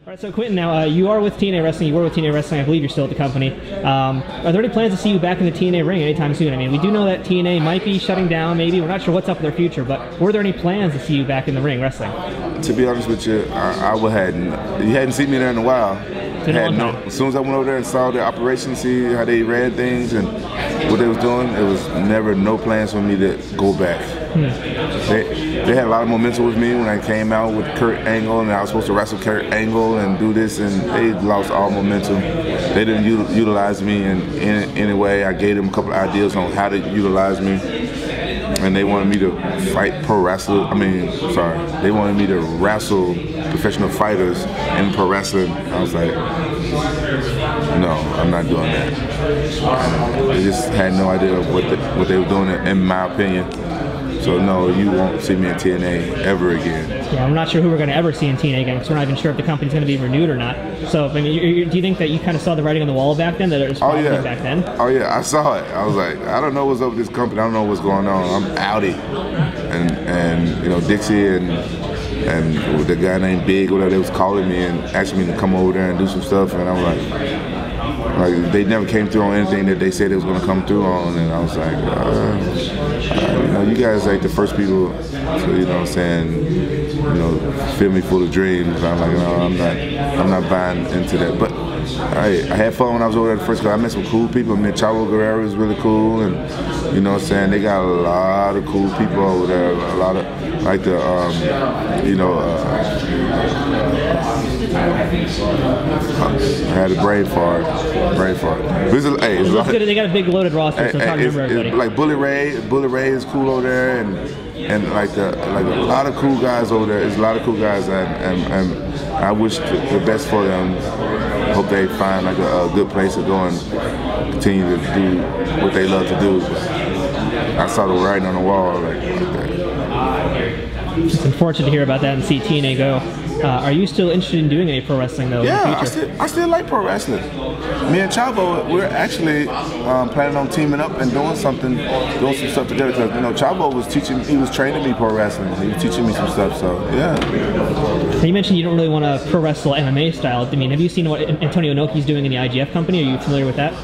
All right, so Quinton, now you are with TNA Wrestling. You were with TNA Wrestling. I believe you're still at the company. Are there any plans to see you back in the TNA ring anytime soon? I mean, we do know that TNA might be shutting down. Maybe we're not sure what's up with their future, but were there any plans to see you back in the ring wrestling? To be honest with you, I hadn't. You hadn't seen me there in a while. As soon as I went over there and saw the operation, see how they ran things and what they was doing, it was never no plans for me to go back. They had a lot of momentum with me when I came out with Kurt Angle, and I was supposed to wrestle Kurt Angle and do this, and they lost all momentum. They didn't utilize me in any way. I gave them a couple of ideas on how to utilize me, and they wanted me to fight pro wrestler. They wanted me to wrestle professional fighters in pro wrestling. I was like, no, I'm not doing that. And they just had no idea of what they were doing, in my opinion. So no, you won't see me in TNA ever again. Yeah, I'm not sure who we're going to ever see in TNA again, because we're not even sure if the company's going to be renewed or not. So, I mean, do you think that you kind of saw the writing on the wall back then, that it was probably back then? Oh yeah, I saw it. I was like, I don't know what's up with this company. I don't know what's going on. I'm outie. And you know, Dixie and the guy named Big, whatever, they was calling me and asking me to come over there and do some stuff, and I'm like they never came through on anything that they said they was going to come through on, and I was like, you know, you guys ain't the first people to, you know what I'm saying, you know, fill me full of dreams. I'm like, no, I'm not buying into that. But I had fun when I was over there the first time. I met some cool people. I met Chavo Guerrero was really cool, and you know what I'm saying, they got a lot of cool people over there. A lot of, like the, you know, I had a brain fart. Good. They got a big loaded roster, so it's hard to remember everybody. Like Bully Ray is cool over there, and like a lot of cool guys over there. There's a lot of cool guys, and I wish the best for them. Hope they find like a good place to go and continue to do what they love to do. But I saw the writing on the wall like that. It's unfortunate to hear about that and see TNA go. Are you still interested in doing any pro wrestling though? Yeah, in the future? I still like pro wrestling. Me and Chavo, we're actually planning on teaming up and doing some stuff together. Because you know, Chavo was training me pro wrestling. He was teaching me some stuff. So yeah. Now, you mentioned you don't really want to pro wrestle MMA style. I mean, have you seen what Antonio Inoki's doing in the IGF company? Are you familiar with that?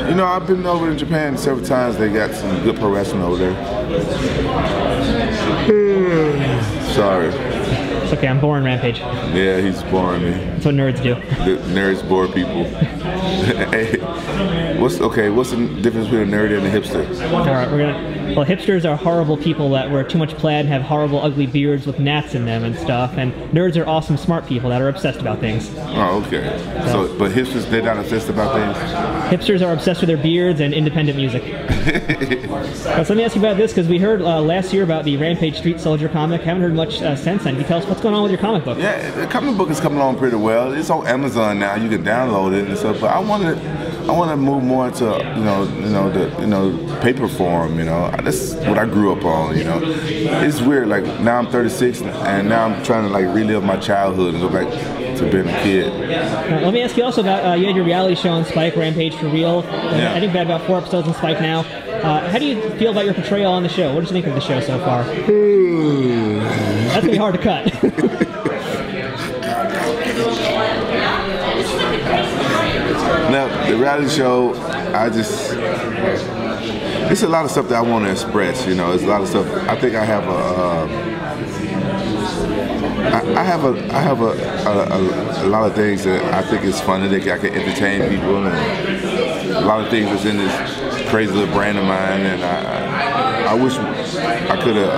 You know, I've been over in Japan several times. They got some good pro wrestling over there. Sorry. It's okay, I'm boring Rampage. Yeah, he's boring me. That's what nerds do. The nerds bore people. Hey, what's the difference between a nerd and a hipster? All right, well, hipsters are horrible people that wear too much plaid and have horrible, ugly beards with gnats in them and stuff. And nerds are awesome, smart people that are obsessed about things. Oh, okay. So, but hipsters, they're not obsessed about things? Hipsters are obsessed with their beards and independent music. So let me ask you about this, because we heard last year about the Rampage Street Soldier comic. Haven't heard much since then. Can you tell us what's going on with your comic book? Yeah, the comic book is coming along pretty well. It's on Amazon now. You can download it and stuff. But I want to move more into the paper form. You know, that's what I grew up on. You know, it's weird. Like now I'm 36 and now I'm trying to like relive my childhood and go back to being a kid. Let me ask you also about you had your reality show on Spike, Rampage for Real. Yeah. I think we had about 4 episodes on Spike now. How do you feel about your portrayal on the show? What did you think of the show so far? That's gonna be hard to cut. Now, the reality show, it's a lot of stuff that I want to express, you know. It's a lot of stuff. I think I have a lot of things that I think is funny that I can entertain people, and a lot of things that's in this crazy little brain of mine, and I wish I could have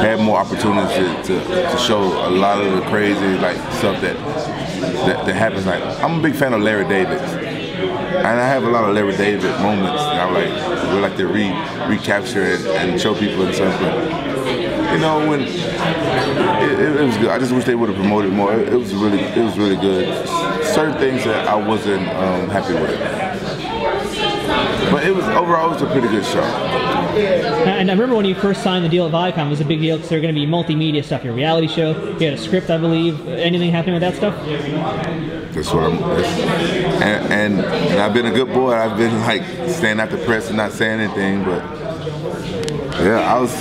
had more opportunities to show a lot of the crazy like stuff that happens. Like I'm a big fan of Larry David, and I have a lot of Larry David moments that I would like to recapture and show people and stuff. But you know, when it was good. I just wish they would have promoted more. It was really good. Certain things that I wasn't happy with, but overall it was a pretty good show. And I remember when you first signed the deal at Viacom, it was a big deal because there were going to be multimedia stuff. Your reality show, you had a script, I believe. Anything happening with that stuff? That's what and I've been a good boy. I've been like staying at the press and not saying anything. But yeah, I was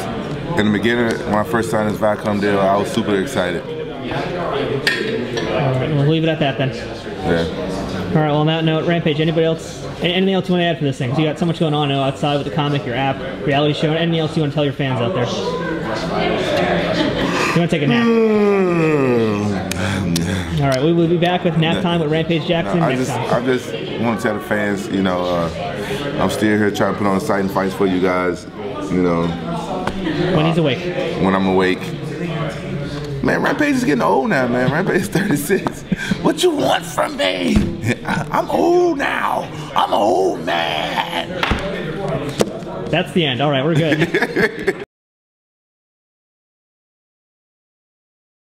in the beginning when I first signed this Viacom deal. I was super excited. right, we'll leave it at that then. Yeah. All right, well, on that note, Rampage, anybody else, anything else you want to add for this thing? Because you got so much going on outside with the comic, your app, reality show, anything else you want to tell your fans out there? You want to take a nap? All right, we will be back with nap time with Rampage Jackson next time. I just want to tell the fans, you know, I'm still here trying to put on exciting fights for you guys, you know. When he's awake. When I'm awake. Man, Rampage is getting old now, man. Rampage is 36. What you want from me? I'm old now. I'm an old man. That's the end. All right, we're good.